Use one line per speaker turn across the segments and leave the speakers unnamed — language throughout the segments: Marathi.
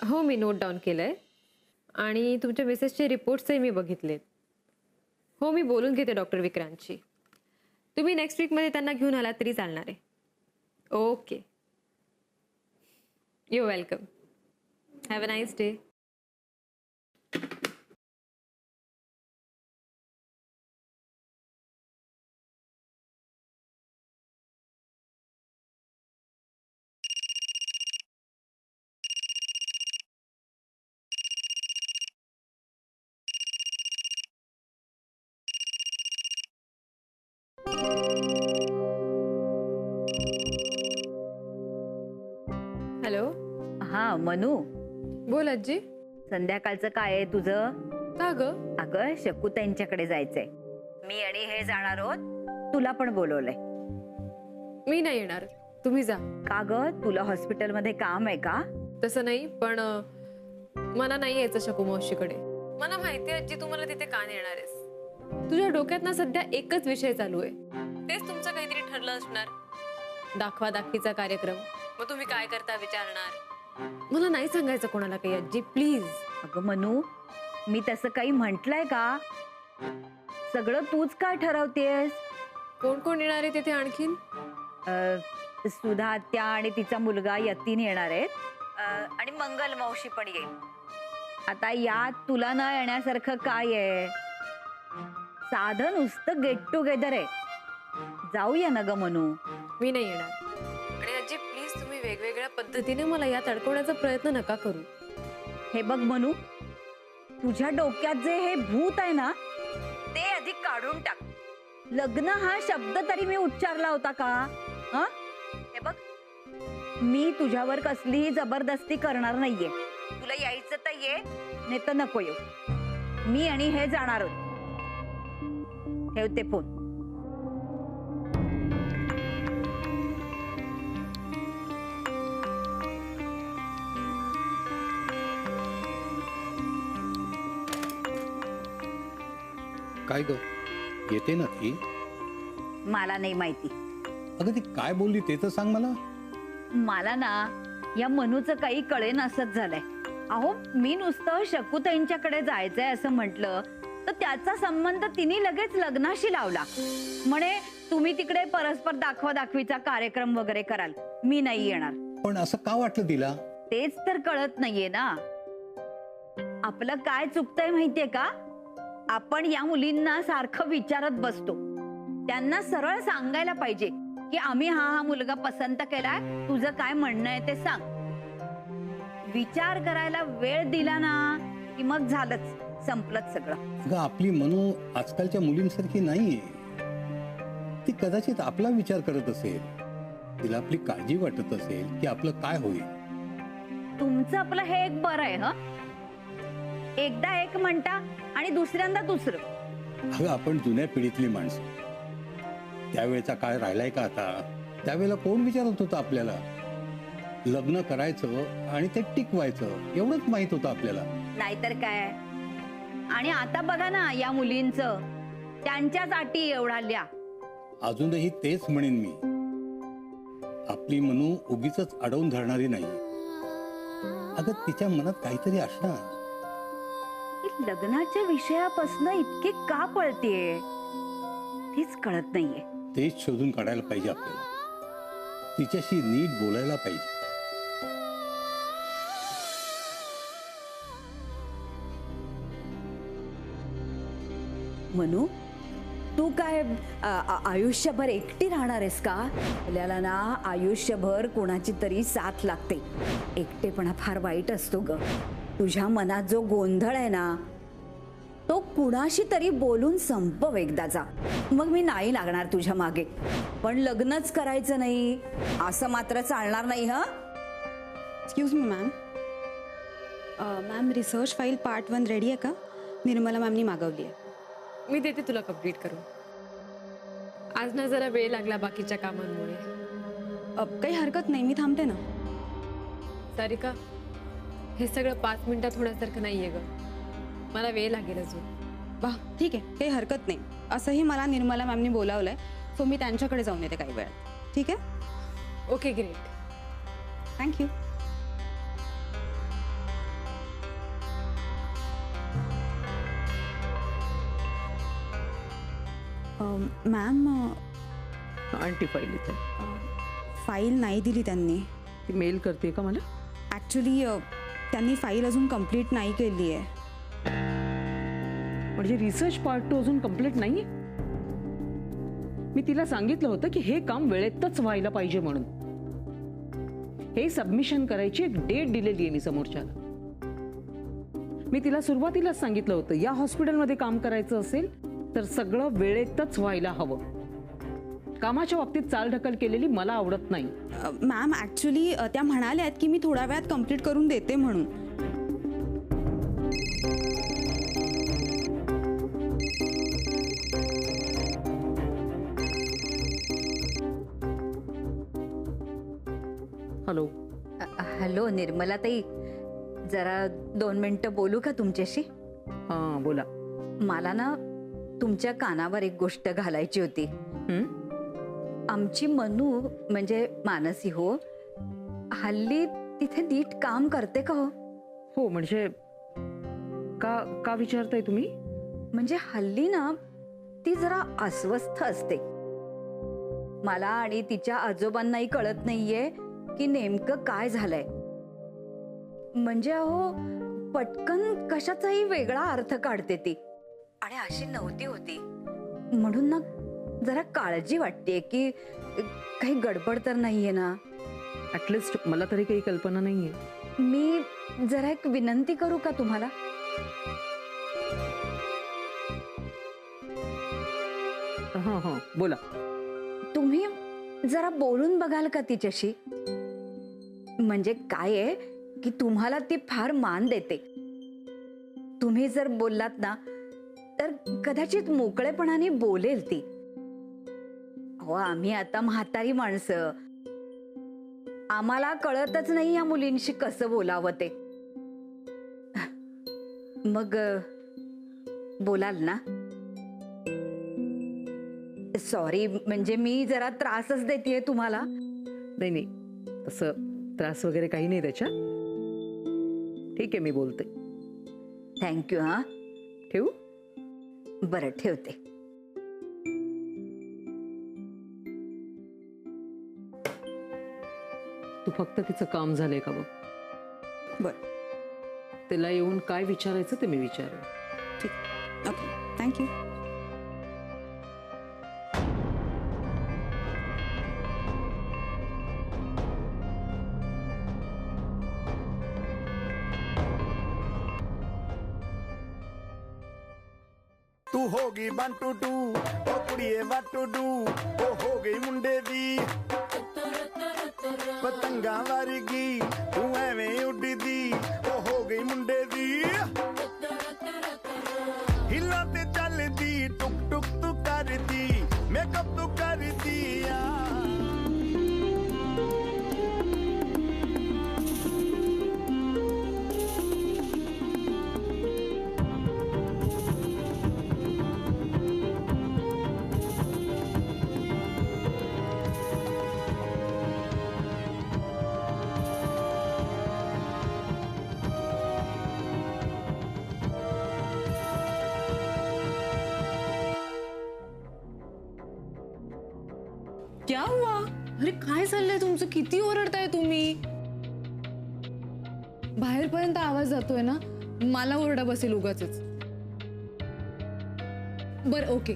हो, मी नोट डाउन केलंय आणि तुमच्या मिसेसचे रिपोर्ट्सही मी बघितलेत. हो, मी बोलून घेते डॉक्टर विक्रांतशी. तुम्ही नेक्स्ट वीकमध्ये त्यांना घेऊन आलात तरी चालणार आहे. Okay. You welcome. Have a nice day. Hello.
हा मनू,
बोल आजी.
संध्याकाळचं काय आहे तुझं?
का ग?
अगं शकू त्यांच्याकडे जायचंय. मी आणि हे जाणार आहोत. तुला पण बोलवलंय.
मी नाही येणार, तुम्ही जा.
का ग, तुला हॉस्पिटलमध्ये काम आहे का?
तसं नाही, पण मला नाही यायचं शकू मावशीकडे. मला माहिती आहे आजी तू मला तिथे का नेणार आहेस. तुझ्या डोक्यात ना सध्या एकच विषय चालू आहे. तेच तुमचं काहीतरी ठरलं असणार. दाखवा दाखवीचा कार्यक्रम. मग तुम्ही काय करता विचारणार. मला नाही सांगायचं कोणाला काही आजी, प्लीज.
अगं मनू, मी तसं काही म्हंटलय का? सगळं तूच काय ठरवतेस?
कोण कोण येणार आहे तिथे आणखीन?
सुधा आत्या आणि तिचा मुलगा यतीन येणार आहेत. आणि मंगल मावशी पण येईल. आता यात तुला न येण्यासारखं काय आहे? साधं नुसतं गेट टुगेदर आहे. जाऊया ना ग मनू.
मी नाही येणार. आणि आजी प्लीज तुम्ही वेगवेगळ्या पद्धतीने मला यात अडकवण्याचा प्रयत्न नका करू.
हे बघ मनू, तुझ्या डोक्यात जे हे भूत आहे ना, ते आधी काढून टाक. लग्न हा शब्द तरी मी उच्चारला होता का? हा, हे बघ, मी तुझ्यावर कसलीही जबरदस्ती करणार नाहीये. तुला यायचं तर ये, नाही तर नको येऊ. मी आणि हे जाणार आहोत. ठेवते फोन.
काय ग, येते ना ती?
मला नाही माहिती.
अगं ती काय बोलली ते तर सांग मला.
मला ना या मनूचं काही कळेन असंच झालंय. अहो, मी नुसतं शकूताईंच्याकडे जायचंय असं म्हटलं तर त्याचा संबंध तिने लगेच लग्नाशी लावला. म्हणे तुम्ही तिकडे परस्पर दाखवा दाखवीचा कार्यक्रम वगैरे कराल, मी नाही येणार.
पण असं का वाटलं तिला?
तेच तर कळत नाहीये ना. आपलं काय चुकतंय माहितीये का? आपण या मुलींना सारखं विचारत बसतो. त्यांना सरळ सांगायला पाहिजे की आम्ही हा मुलगा पसंत केलाय, तुझं काय म्हणणं आहे ते सांग. विचार करायला वेळ दिला ना की मग झालंच, संपलंच सगळं.
अगं आपली मनू आजकालच्या मुलींसारखी नाहीये. ती कदाचित आपला विचार करत असेल. तिला आपली काळजी वाटत असेल की आपलं काय होईल.
तुमचं आपलं हे एक बरं आहे. ह, एकदा एक म्हणता आणि दुसऱ्यांदा दुसरं.
अगं आपण जुन्या पिढीतली माणसं. त्यावेळेचा काळ राहिलाय का आता? त्यावेळेला कोण विचारत होतं आपल्याला? लग्न करायचं आणि ते टिकवायचं एवढंच माहित होतं आपल्याला.
नाहीतर काय. आणि आता बघा ना या मुलींचं, त्यांच्याच अटी एवढाल्या.
अजूनही तेच म्हणेन मी. आपली मनू उगीच अडवून धरणारी नाही. अगं तिच्या मनात काहीतरी असणार.
लग्नाच्या विषयापासून इतकी का पळतीये तीच कळत नाहीये.
तेच शोधून काढायला पाहिजे आपल्याला. तिच्याशी नीट बोलायला पाहिजे.
मनू, तू काय आयुष्यभर एकटी राहणार आहेस का? आपल्याला ना आयुष्यभर कोणाची तरी साथ लागते. एकटेपणा फार वाईट असतो ग. तुझ्या मनात जो गोंधळ आहे ना, तो कुणाशी तरी बोलून संपव एकदाचा. मग मी नाही लागणार तुझ्या मागे. पण लग्नच करायचं नाही असं मात्र चालणार नाही. हा,
excuse me ma'am. Ma'am research file part 1 ready आहे का? निर्मला मॅमनी मागवली आहे.
मी देते तुला कंप्लीट करून. आज ना जरा वेळ लागला बाकीच्या कामांमुळे.
काही हरकत नाही, मी थांबते ना.
सारिका, हे सगळं 5 मिनिटात होण्यासारखं नाहीये ग. मला वेळ लागेल अजून.
वाह, ठीक आहे, काही हरकत नाही. असंही मला निर्मला मॅमनी बोलावलंय, सो मी त्यांच्याकडे जाऊन येते काही वेळात. ठीक आहे?
Okay, great.
थँक्यू. मॅम
आणटी फाईल इथे.
फाईल नाही दिली त्यांनी.
ती मेल करते का मला?
ॲक्च्युली त्यांनी फाईल अजून कंप्लीट नाही केली आहे.
म्हणजे रिसर्च पार्ट 2 अजून कंप्लीट नाहीये. मी तिला सांगितलं होतं की हे काम वेळेतच व्हायला पाहिजे म्हणून. हे सबमिशन करायची एक डेट दिलेली आहे मी समोरच्याला. मी तिला सुरुवातीलाच सांगितलं होतं या हॉस्पिटलमध्ये काम करायचं असेल तर सगळं वेळेतच व्हायला हवं. कामाच्या बाबतीत चालढकल केलेली मला आवडत नाही.
मॅम ॲक्च्युली त्या म्हणाल्यात की मी थोड्या वेळात कंप्लीट करून देते म्हणून.
हॅलो.
हॅलो निर्मलाताई, जरा 2 मिनिटं बोलू का तुमच्याशी?
हां बोला.
मला ना तुमच्या कानावर एक गोष्ट घालायची होती. आमची मनू म्हणजे मानसी हो, हल्ली तिथे नीट काम करते का हो?
हो म्हणजे का का विचारताय तुम्ही?
म्हणजे हल्ली ना ती जरा अस्वस्थ असते. मला आणि तिच्या आजोबांनाही कळत नाहीये की नेमकं काय झालंय. म्हणजे अहो पटकन कशाचाही वेगळा अर्थ काढते ती, आणि अशी नव्हती होती. म्हणून ना जरा काळजी वाटते की काही गडबड तर नाहीये ना.
ॲटलिस्ट मला तरी काही कल्पना नाहीये.
मी जरा एक विनंती करू का तुम्हाला?
हां हां बोला.
तुम्ही जरा बोलून बघाल का तिच्याशी? म्हणजे काय आहे की तुम्हाला ती फार मान देते. तुम्ही जर बोललात ना तर कदाचित मोकळेपणाने बोलेल ती. हो आम्ही आता म्हातारी माणसं, आम्हाला कळतच नाही या मुलींशी कसं बोलावं ते. मग बोलाल ना? सॉरी, म्हणजे मी जरा त्रासच देतेय तुम्हाला.
नाही नाही तसं त्रास वगैरे काही नाही त्याच्यात. ठीक आहे मी बोलते.
थँक्यू. हा
ठेवू?
बरं ठेवते.
तू फक्त तिचं काम झालंय का बघ.
बरं
तिला येऊन काय विचारायचं ते मी विचारेन.
ठीक. Okay thank you.
तू होगी 1 2 2 ओ कुड़िए what to do ओ हो गई मुंडे दी पतंगा वर्गी तू एवें उड़दी ओ हो गई मुंडे दी हिला ते चलदी टुक टुक तू करदी मेकअप तू कर दिया
क्या हुआ? अरे काय चाललंय तुमचं? किती ओरडताय तुम्ही? बाहेरपर्यंत आवाज जातोय ना, मला ओरडा बसेल उगाचच. बर ओके,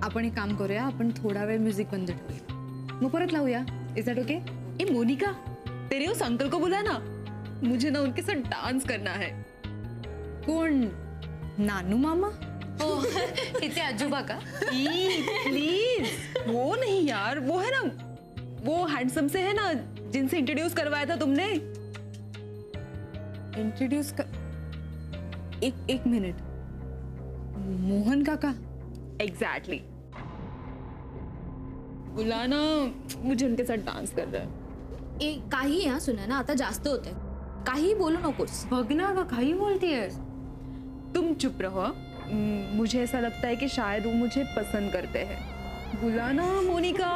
आपण एक काम करूया, आपण थोडा वेळ म्युझिक बंद ठेवूया, मग परत लावूया. Is that okay? ए मोनिका, तेरे उस अंकल को बुला ना, मुझे ना उनके साथ डांस करना है. कौन? नानू मामा? इतने अजूबा का? प्लीज वो नहीं यार, वो है ना वो हैंडसम से है ना जिनसे इंट्रोड्यूस करवाया था तुमने. इंट्रोड्यूस कर एक मिनट. मोहन काका? एग्जैक्टली. बुलाना, मुझे उनके साथ डांस कर रहा है.
काही हा सुना ना, आता जास्त होते. काही बोलू नकोस.
बघ ना ग, काही बोलतीयस. तुम चुप रहो. मुझे ऐसा लगता है कि शायद वो मुझे पसंद करते हैं. बुलाना मोनिका.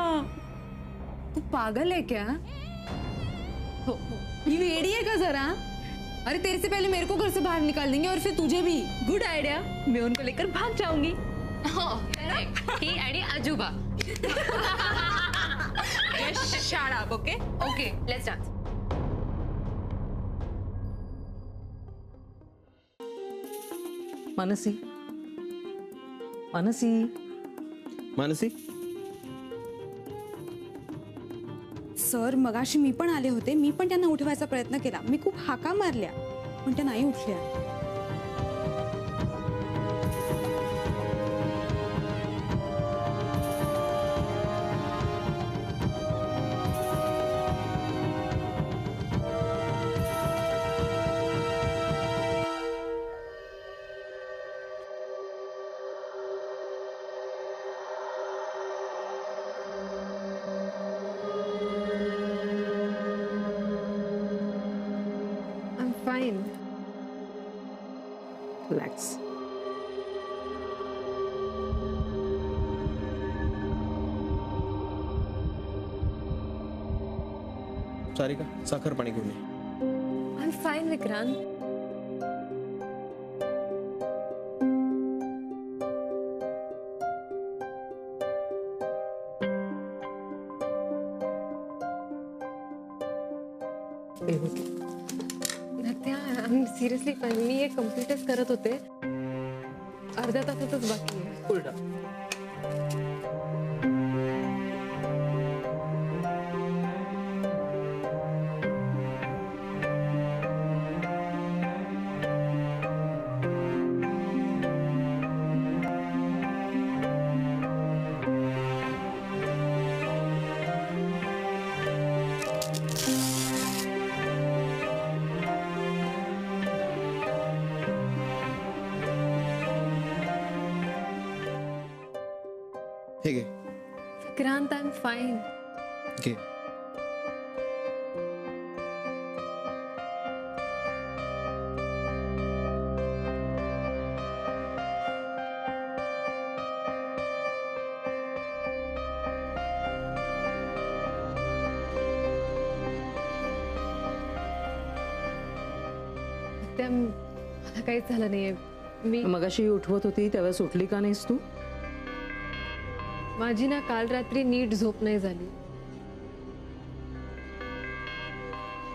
तू पागल है क्या? हो, ये वेड़ी है क्या जरा? अरे तेरे से पहले मेरे को घर से बाहर निकाल देंगे और फिर तुझे भी. गुड आइडिया, मैं उनको लेकर भाग जाऊंगी. ही आणि आजोबा.
शाळा. Okay.
Okay, let's dance.
Mansi, Mansi,
Mansi,
sir मगाशी मी पण आले होते, मी पण त्यांना उठवायचा प्रयत्न केला, मी खूप हाका मारल्या पण त्या नाही उठल्या.
I'm fine.
रिलॅक्स.
सारिका साखर पाणी घेऊन ये.
I'm fine, Vikrant. Seriously fine. मी हे कम्प्लीटच करत होते. अर्ध्या तासातच बाकी आहे.
उलटा.
हे घे.
Vikrant, I am fine.
घे.
त्या मला काहीच झालं नाहीये. मी
मगाशी उठवत होती त्यावेळेस उठली का नाहीस तू?
माझी ना काल रात्री नीट झोप नाही झाली,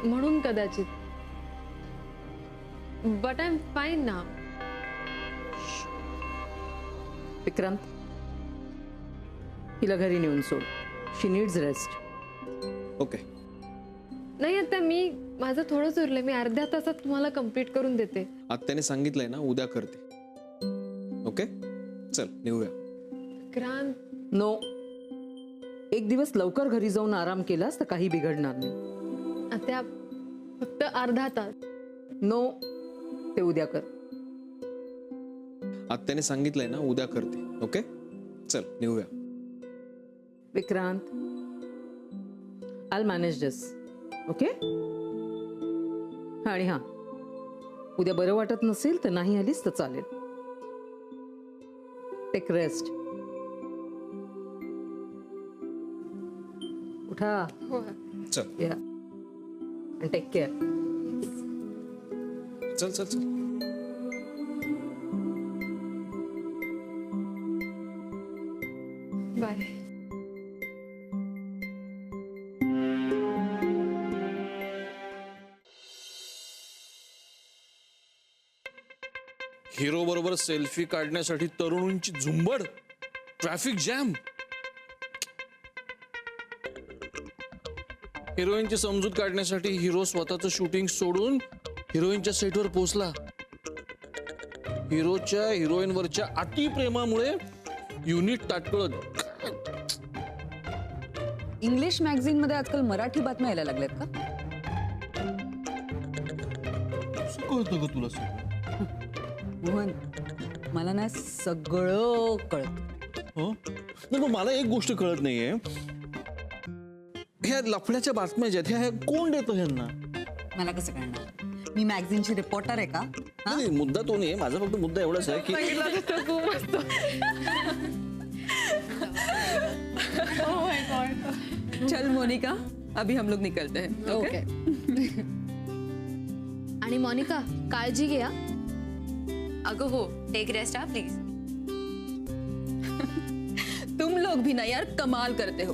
म्हणून कदाचित. बट आय एम फाईन ना.
विक्रांत, हिला घरी नेऊन सोड. शी नीड्स रेस्ट.
ओके.
नाही आता मी माझं थोडंच उरलंय. मी अर्ध्या तासात तुम्हाला कम्प्लीट करून देते.
आत्याने सांगितलंय ना उद्या करते. ओके चल निघूया.
विक्रांत,
नो. एक दिवस लवकर घरी जाऊन आराम केलास तर काही बिघडणार नाही.
आता फक्त अर्धा तास.
नो, ते उद्या कर.
आत्याने सांगितलंय ना उद्या करते. ओके चल निघूया.
Vikrant, I manage this. Okay. आणि हां, उद्या बरं वाटत नसेल तर नाही आलीस तर चालेल. Take rest. उठा.
चल
या. Take care.
चल चल चल.
बाय.
हिरो बरोबर सेल्फी काढण्यासाठी तरुणींची झुंबड, ट्रॅफिक जॅम. हिरोईनची समजूत काढण्यासाठी हिरो स्वतःचं शूटिंग सोडून हिरोईनच्या सेटवर पोहोचला. हिरोच्या हिरोईनवरच्या अतिप्रेमामुळे युनिट ताटकळत.
इंग्लिश मॅगझिन मध्ये आजकाल मराठी बातम्या यायला लागल्यात का?
कळतं ग तुला सगळं?
मोहन, मला ना सगळं कळत.
हो नाही पण मला एक गोष्ट कळत नाहीये. ह्या लफड्याच्या बातम्या ज्या आहेत ह्या कोण देतं ह्यांना?
मला कसं कळणार? मी मॅगझिनची रिपोर्टर आहे का?
नाही, मुद्दा तो नाही. माझा फक्त मुद्दा एवढाच आहे की
चल मोनिका, अभी हम लोग निकलते हैं. ओके.
आणि मोनिका, काळजी घ्या.
अगं हो, टेक रेस्ट हा प्लीज. लोग भी ना यार कमाल करते हो।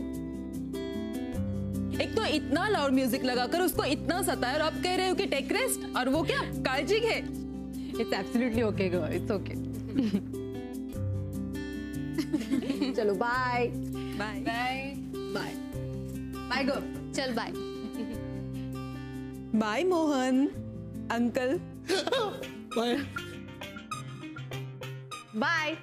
एक तो इतना लाउड म्यूजिक लगाकर उसको इतना सताया और आप कह रहे हो कि टेक रेस्ट, और वो क्या काळजी घे। It's absolutely okay girl, it's okay.
चलो bye
bye bye bye bye go,
चल bye.
Bye Mohan uncle.
Bye.
Bye.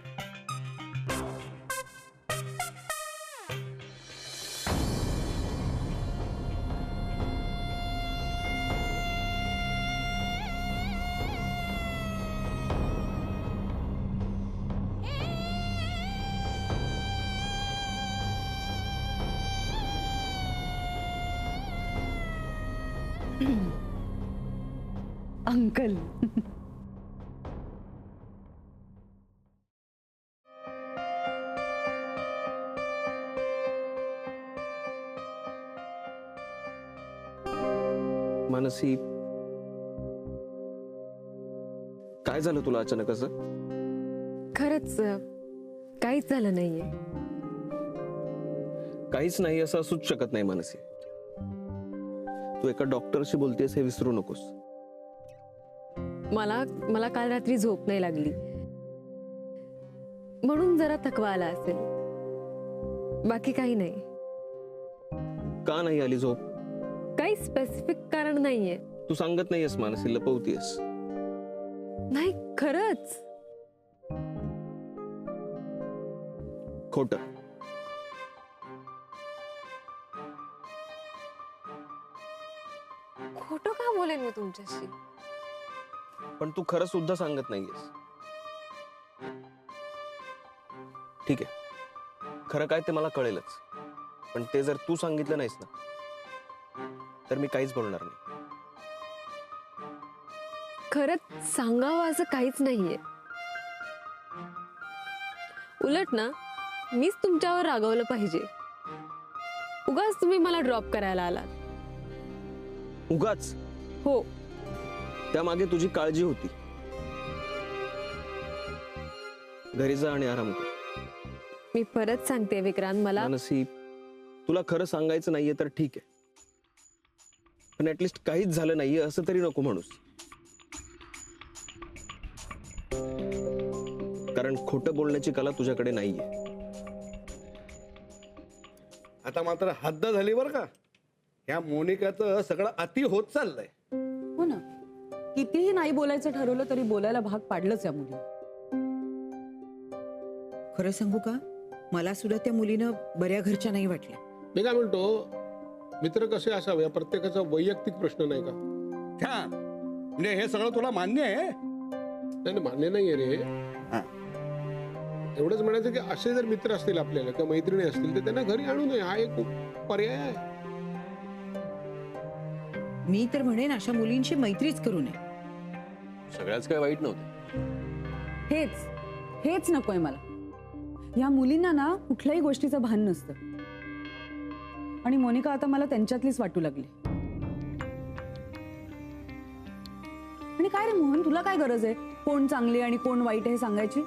Uncle.
Mansi, काय झालं तुला अचानक असं?
खरंच काहीच झालं नाहीये.
काहीच नाही असं असूच शकत नाही मानसी. तू एका डॉक्टरशी बोलतेस हे विसरू नकोस.
मला काल रात्री झोप नाही लागली, म्हणून जरा थकवा आला असेल, बाकी काही नाही.
का नाही आली झोप?
काही स्पेसिफिक कारण नाहीये.
तू सांगत नाहीयेस मानसी, लपवतीयस.
नाही खरंच.
खोटं.
खोटं का बोलेन मी तुमच्याशी?
पण तू खरं सुद्धा सांगत नाहीयेस. ठीक आहे, खरं काय ते मला कळेलच, पण ते जर तू सांगितलं नाहीस ना तर मी काहीच बोलणार नाही.
खरंच सांगावं असं काहीच नाहीये. उलट ना मीच तुमच्यावर रागवलं पाहिजे. उगाच तुम्ही मला ड्रॉप करायला आलात.
उगाच?
हो.
त्यामागे तुझी काळजी होती. घरी जा आणि आराम कर.
मी परत सांगते विक्रांत, मला
मानसी, तुला खरं सांगायचं नाहीये तर ठीक आहे, पण ऍटलिस्ट काहीच झालं नाहीये असं तरी नको म्हणूस. कारण खोटं बोलण्याची कला तुझ्याकडे नाहीये.
आता मात्र हद्द झाली बरं का. ह्या मोनिकाचं सगळं अति होत चाललंय.
हो ना, कितीही नाही बोलायचं ठरवलं तरी बोलायला भाग पाडलंच या मुली.
खरं सांगू का, मला सुद्धा त्या मुलीनं बऱ्या घरच्या नाही वाटल्या.
मी काय म्हणतो, मित्र कसे असावे या प्रत्येकाचा वैयक्तिक प्रश्न नाही का?
छान. म्हणजे हे सगळं तुला मान्य आहे?
नाही, मान्य नाहीये रे. एवढंच म्हणायचं की असे जर मित्र असतील आपल्याला किंवा मैत्रिणी असतील तर त्यांना घरी आणू नये, हा एक पर्याय आहे.
मी तर म्हणेन अशा मुलींची मैत्रीच करू नये.
सगळ्याच काय वाईट नव्हते.
हेच नकोय मला. या मुलींना ना कुठल्याही गोष्टीचं भान नसतं, आणि मोनिका आता मला त्यांच्यातलीच वाटू लागली. आणि काय रे मोहन, तुला काय गरज आहे कोण चांगली आणि कोण वाईट हे सांगायची?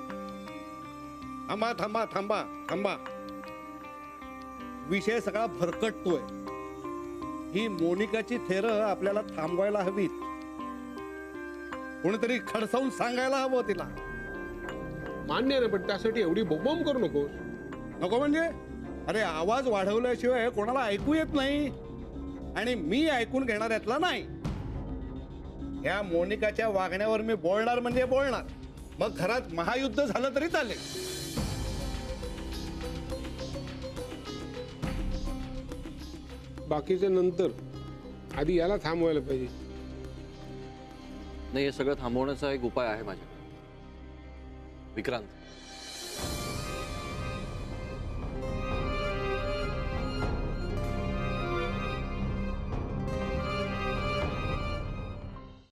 थांबा थांबा थांबा थांबा. विषय सगळा भरकटतोय. ही मोनिकाची थेरं आपल्याला थांबवायला हवीत. कोणीतरी खडसावून सांगायला हवं तिला.
मान्य आहे ना, पण त्यासाठी एवढी बोंबाबोंब करू नको.
नको म्हणजे? अरे आवाज वाढवल्याशिवाय कोणाला ऐकू येत नाही, आणि मी ऐकून घेणाऱ्यातला नाही. या मोनिकाच्या वागण्यावर मी बोलणार म्हणजे बोलणार. मग घरात महायुद्ध झालं तरी चालेल.
बाकीच्या नंतर, आधी याला थांबवायला पाहिजे.
नाही, हे सगळं थांबवण्याचा एक उपाय आहे माझ्याकडे. विक्रांत,